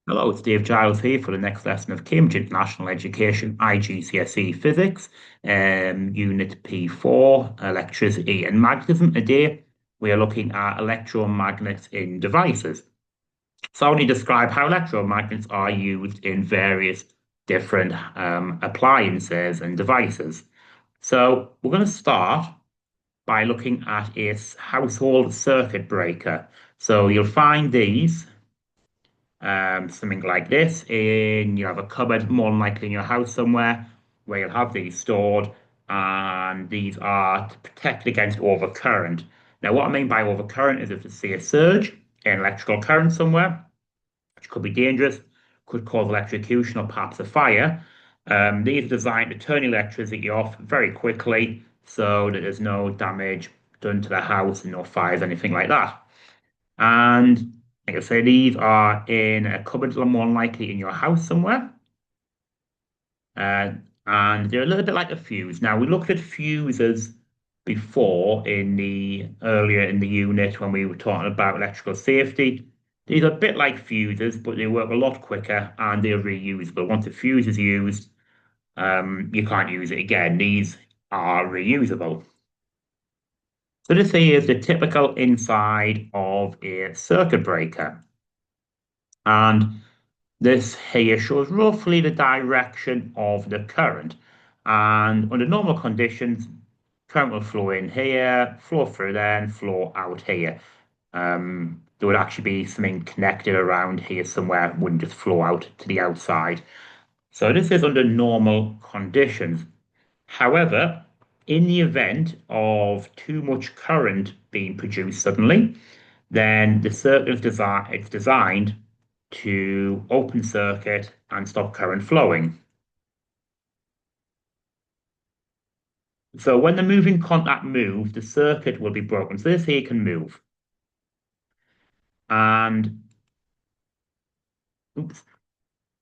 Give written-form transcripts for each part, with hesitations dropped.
Hello, it's Dave Giles here for the next lesson of Cambridge International Education IGCSE Physics, Unit P4, Electricity and Magnetism. Today, we are looking at electromagnets in devices. So I want to describe how electromagnets are used in various different appliances and devices. So we're going to start by looking at a household circuit breaker. So you'll find these something like this you have a cupboard, more than likely in your house somewhere, where you'll have these stored, and these are to protect against overcurrent. Now, what I mean by overcurrent is if you see a surge in electrical current somewhere, which could be dangerous, could cause electrocution or perhaps a fire. These are designed to turn electricity off very quickly so that there's no damage done to the house and no fires, anything like that. And like I say, these are in a cupboard, more than likely in your house somewhere. Uh, and they're a little bit like a fuse. Now, we looked at fuses before earlier in the unit when we were talking about electrical safety. These are a bit like fuses, but they work a lot quicker and they're reusable. Once a fuse is used, you can't use it again. These are reusable. So this here is the typical inside of a circuit breaker. And this here shows roughly the direction of the current. And under normal conditions, current will flow in here, flow through there, and flow out here. There would actually be something connected around here somewhere, it wouldn't just flow out to the outside. So this is under normal conditions. However, in the event of too much current being produced suddenly, then the circuit is it's designed to open circuit and stop current flowing. So when the moving contact moves, the circuit will be broken. So this here can move. And oops,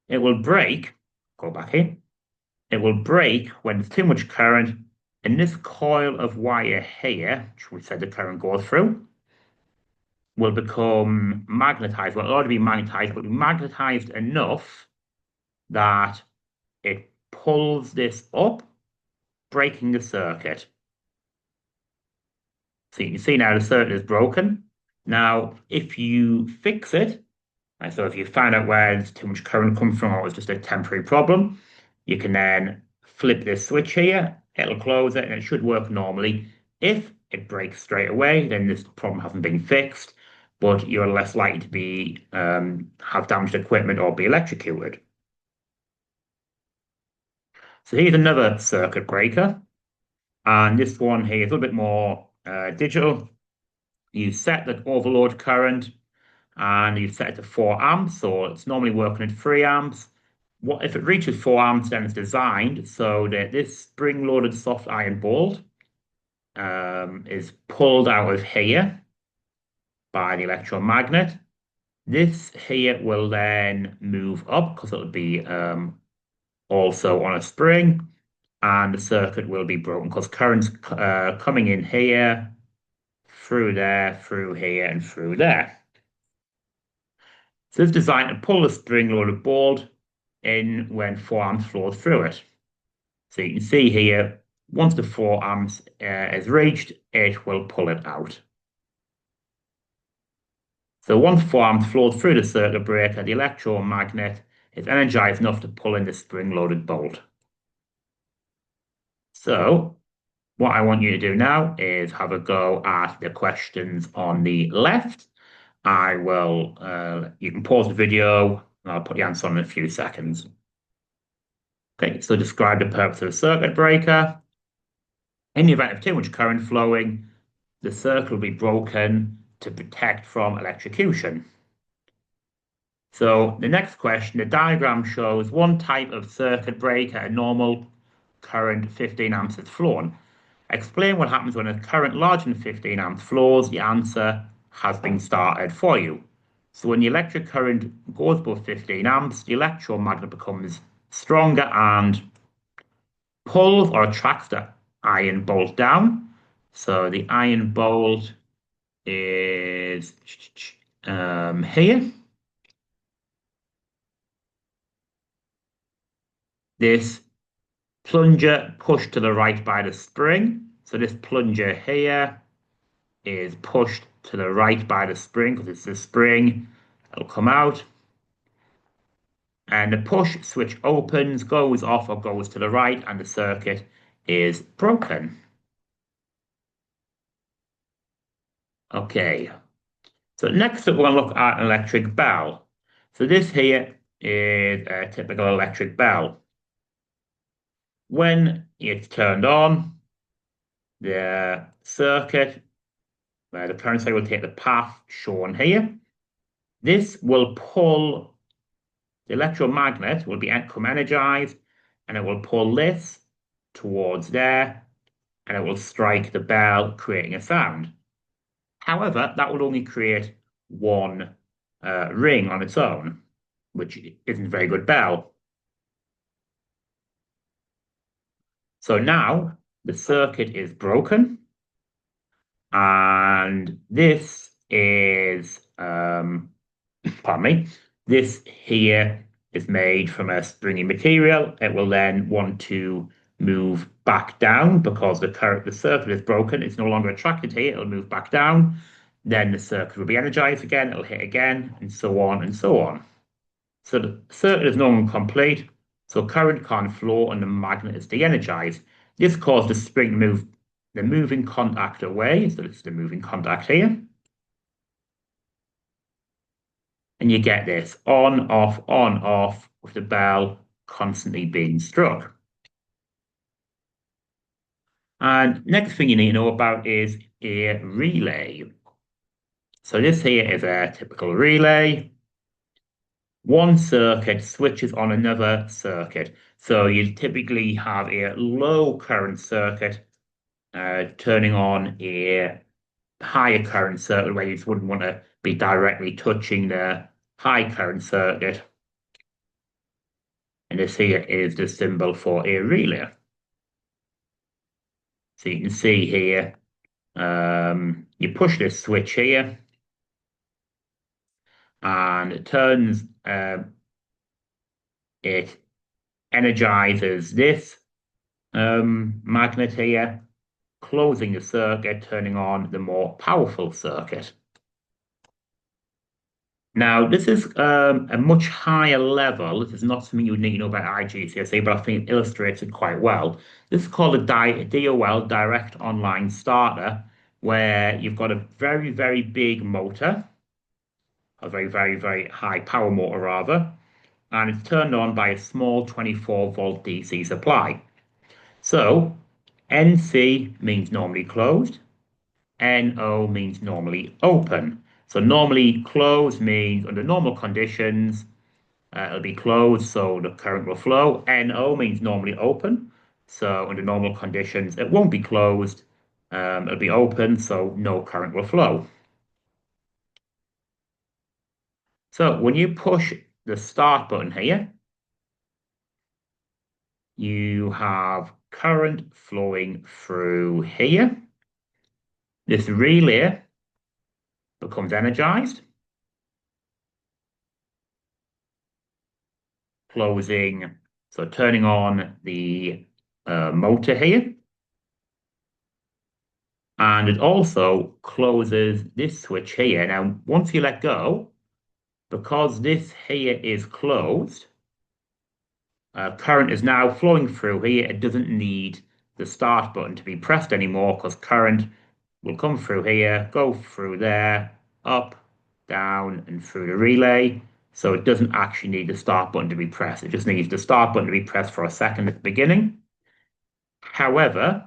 it will break. Go back here. It will break when there's too much current. And this coil of wire here, which we said the current goes through, will become magnetized. Well, it ought to be magnetized, but be magnetized enough that it pulls this up, breaking the circuit. So you can see now the circuit is broken. Now, if you fix it, so if you find out where there's too much current comes from or it was just a temporary problem, you can then flip this switch here, it'll close it, and it should work normally. If it breaks straight away, then this problem hasn't been fixed, but you're less likely to be have damaged equipment or be electrocuted. So here's another circuit breaker, and this one here is a little bit more digital. You set the overload current and you set it to 4 amps, so it's normally working at 3 amps. What if it reaches 4 amps, then it's designed so that this spring-loaded soft iron bolt is pulled out of here by the electromagnet. This here will then move up because it'll be also on a spring, and the circuit will be broken because current's coming in here, through there, through here, and through there. So it's designed to pull the spring-loaded bolt in when 4 amps flows through it. So you can see here, once the 4 amps is reached, it will pull it out. So once 4 amps flows through the circuit breaker, the electromagnet is energized enough to pull in the spring-loaded bolt. So what I want you to do now is have a go at the questions on the left. You can pause the video, and I'll put the answer on in a few seconds. Okay, so describe the purpose of a circuit breaker. In the event of too much current flowing, the circuit will be broken to protect from electrocution. So the next question, the diagram shows one type of circuit breaker, a normal current 15 amps is flown. Explain what happens when a current larger than 15 amps flows. The answer has been started for you. So when the electric current goes above 15 amps, the electromagnet becomes stronger and pulls or attracts the iron bolt down. So the iron bolt is here. this plunger pushed to the right by the spring. So this plunger here is pushed to the right by the spring because it's the spring. It'll come out. And the push switch opens, goes off or goes to the right, and the circuit is broken. Okay, so next up we're going to look at an electric bell. So this here is a typical electric bell. When it's turned on, the circuit, the current side will take the path shown here. This will pull, the electromagnet will become energized, and it will pull this towards there, and it will strike the bell, creating a sound. However, that would only create one ring on its own, which isn't a very good bell. So now the circuit is broken, and this is, pardon me, this here is made from a springy material. It will then want to move back down because the circuit is broken. It's no longer attracted here. It'll move back down. Then the circuit will be energized again. It'll hit again, and so on and so on. So the circuit is no longer complete. So current can't flow, and the magnet is de-energized. This caused the spring to move the moving contact away. So it's the moving contact here. And you get this on, off, with the bell constantly being struck. And next thing you need to know about is a relay. So this here is a typical relay. One circuit switches on another circuit. So you typically have a low current circuit turning on a higher current circuit where you just wouldn't want to be directly touching the high current circuit. And this here is the symbol for a relay. So you can see here, you push this switch here, and it turns, it energizes this magnet here, closing the circuit, turning on the more powerful circuit. Now, this is a much higher level. This is not something you would need to know about IGCSE, but I think it illustrates it quite well. This is called a DOL, Direct Online Starter, where you've got a very, very big motor, a very, very, very high power motor rather, and it's turned on by a small 24-volt DC supply. So, NC means normally closed, NO means normally open. So normally closed means under normal conditions, it'll be closed, so the current will flow. NO means normally open. So under normal conditions, it won't be closed. It'll be open, so no current will flow. So when you push the start button here, you have current flowing through here. This relay becomes energized, closing, so turning on the motor here. And it also closes this switch here. Now, once you let go, because this here is closed, current is now flowing through here. It doesn't need the start button to be pressed anymore because current will come through here, go through there, up, down, and through the relay. So it doesn't actually need the start button to be pressed. It just needs the start button to be pressed for a second at the beginning. However,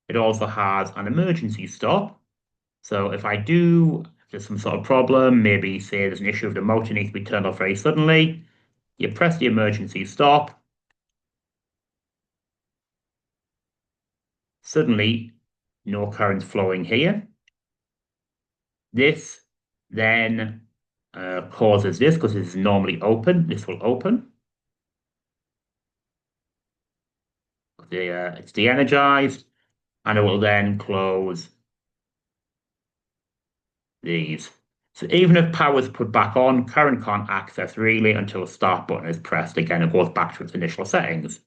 it also has an emergency stop. So if there's some sort of problem, maybe say there's an issue with the motor needs to be turned off very suddenly, you press the emergency stop. Suddenly, no current flowing here. This then causes this, because this is normally open, this will open. It's de-energized, and it will then close these. So even if power is put back on, current can't access relay until the start button is pressed. Again, it goes back to its initial settings.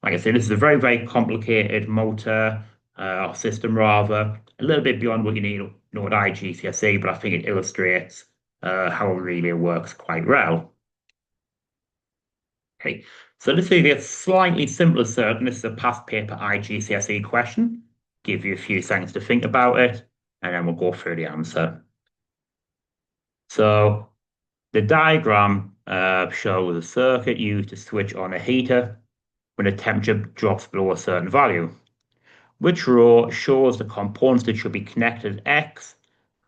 Like I said, this is a very, very complicated motor or system rather, a little bit beyond what you need to know at IGCSE, but I think it illustrates how a relay works quite well. Okay, so this is a slightly simpler circuit, and this is a past paper IGCSE question. Give you a few seconds to think about it, and then we'll go through the answer. So the diagram shows a circuit used to switch on a heater when the temperature drops below a certain value. Which row shows the components that should be connected at X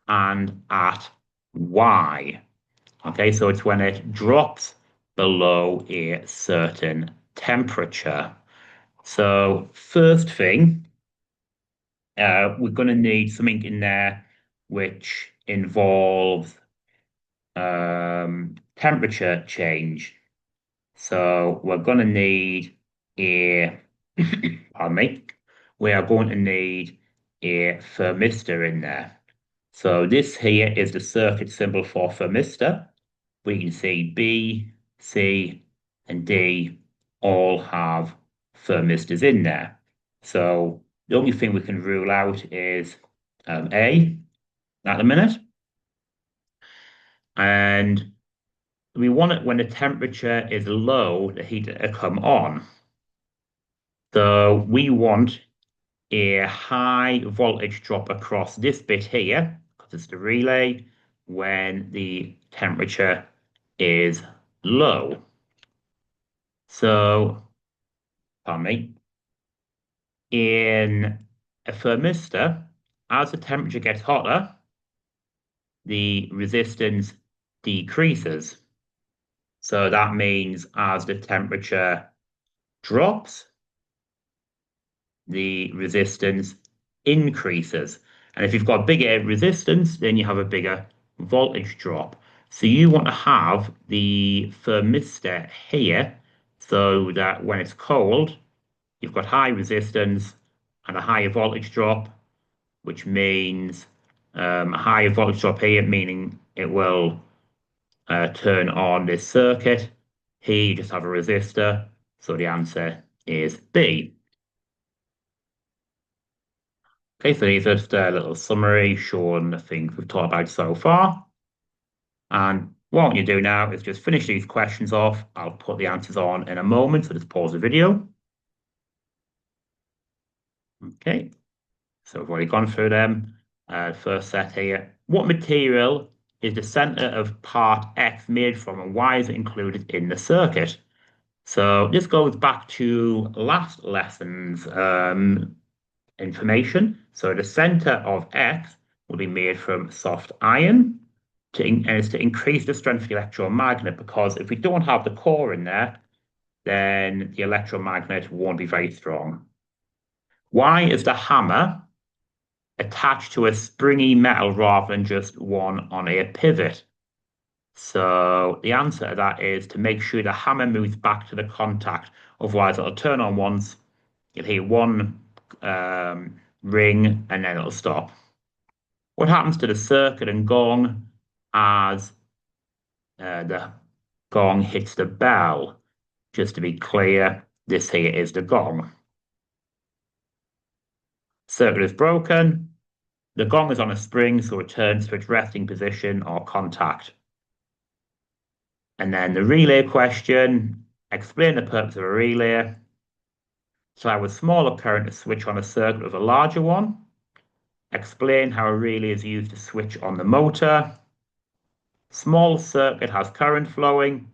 and at Y? Okay, so it's when it drops below a certain temperature. So first thing, we're going to need something in there which involves temperature change. So we're going to need a, pardon me, we are going to need a thermistor in there. So this here is the circuit symbol for thermistor. We can see B, C, and D all have thermistors in there. So the only thing we can rule out is A at the minute. And we want it when the temperature is low, the heater to come on. So we want a high voltage drop across this bit here, because it's the relay, when the temperature is low. So, pardon me, in a thermistor, as the temperature gets hotter, the resistance decreases. So that means as the temperature drops, the resistance increases. And if you've got bigger resistance, then you have a bigger voltage drop. So you want to have the thermistor here so that when it's cold, you've got high resistance and a higher voltage drop, which means a higher voltage drop here, meaning it will turn on this circuit. Here you just have a resistor, so the answer is B. Okay, so these are just a little summary showing the things we've talked about so far. And what you do now is just finish these questions off. I'll put the answers on in a moment, so just pause the video. Okay, so we've already gone through them. First set here. What material is the center of part X made from, and why is it included in the circuit? So this goes back to last lesson's information. So the center of X will be made from soft iron, and it's to increase the strength of the electromagnet, because if we don't have the core in there, then the electromagnet won't be very strong. Why is the hammer attached to a springy metal rather than just one on a pivot? So the answer to that is to make sure the hammer moves back to the contact. Otherwise, it'll turn on once, you'll hear one ring, and then it'll stop. What happens to the circuit and gong as the gong hits the bell? Just to be clear, this here is the gong. Circuit is broken. The gong is on a spring, so it returns to its resting position or contact. And then the relay question, explain the purpose of a relay. So I have a smaller current to switch on a circuit with a larger one. Explain how a relay is used to switch on the motor. Small circuit has current flowing.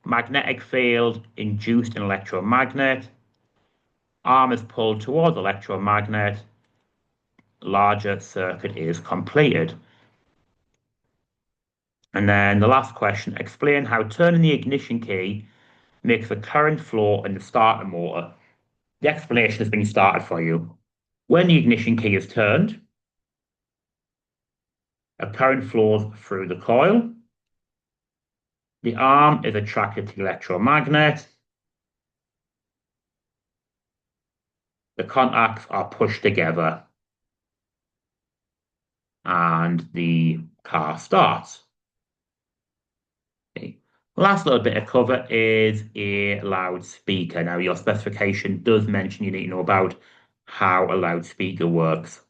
Magnetic field induced an electromagnet. Arm is pulled towards electromagnet. Larger circuit is completed. And then the last question, explain how turning the ignition key makes the current flow in the starter motor. The explanation has been started for you. When the ignition key is turned, a current flows through the coil. The arm is attracted to the electromagnet. The contacts are pushed together, and the car starts. Last little bit of cover is a loudspeaker. Now, your specification does mention you need to know about how a loudspeaker works.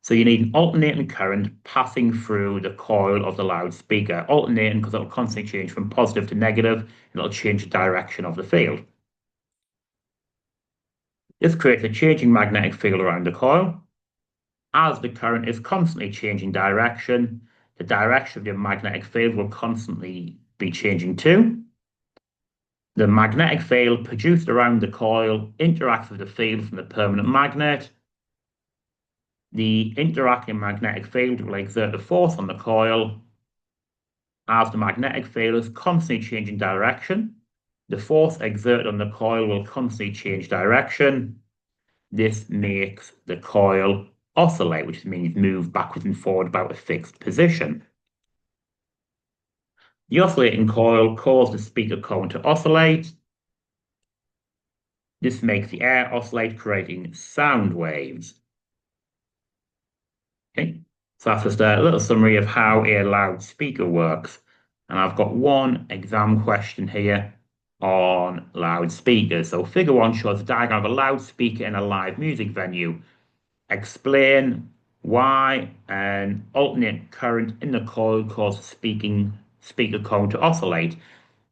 So you need an alternating current passing through the coil of the loudspeaker. Alternating because it'll constantly change from positive to negative, and it'll change the direction of the field. This creates a changing magnetic field around the coil. As the current is constantly changing direction, the direction of the magnetic field will constantly be changing too. The magnetic field produced around the coil interacts with the field from the permanent magnet. The interacting magnetic field will exert a force on the coil. As the magnetic field is constantly changing direction, the force exerted on the coil will constantly change direction. This makes the coil oscillate, which means move backwards and forward about a fixed position. The oscillating coil causes the speaker cone to oscillate. This makes the air oscillate, creating sound waves. Okay, so that's just a little summary of how a loudspeaker works. And I've got one exam question here on loudspeakers. So figure 1 shows a diagram of a loudspeaker in a live music venue. Explain why an alternate current in the coil causes speaker cone to oscillate.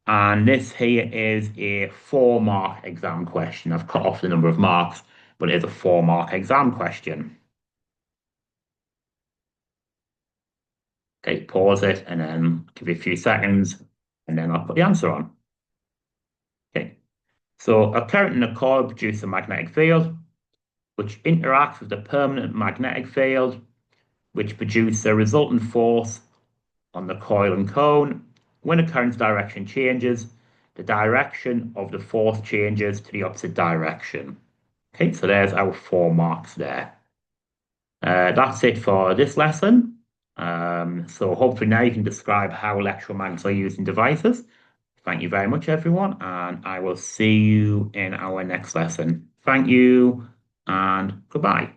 And this here is a 4-mark exam question. I've cut off the number of marks, but it is a 4-mark exam question. Okay, pause it and then give it a few seconds, and then I'll put the answer on. Okay, so a current in a coil produces a magnetic field, which interacts with the permanent magnetic field, which produces a resultant force on the coil and cone. When a current's direction changes, the direction of the force changes to the opposite direction. Okay, so there's our 4 marks there. That's it for this lesson. So hopefully now you can describe how electromagnets are used in devices. Thank you very much, everyone, and I will see you in our next lesson. Thank you and goodbye.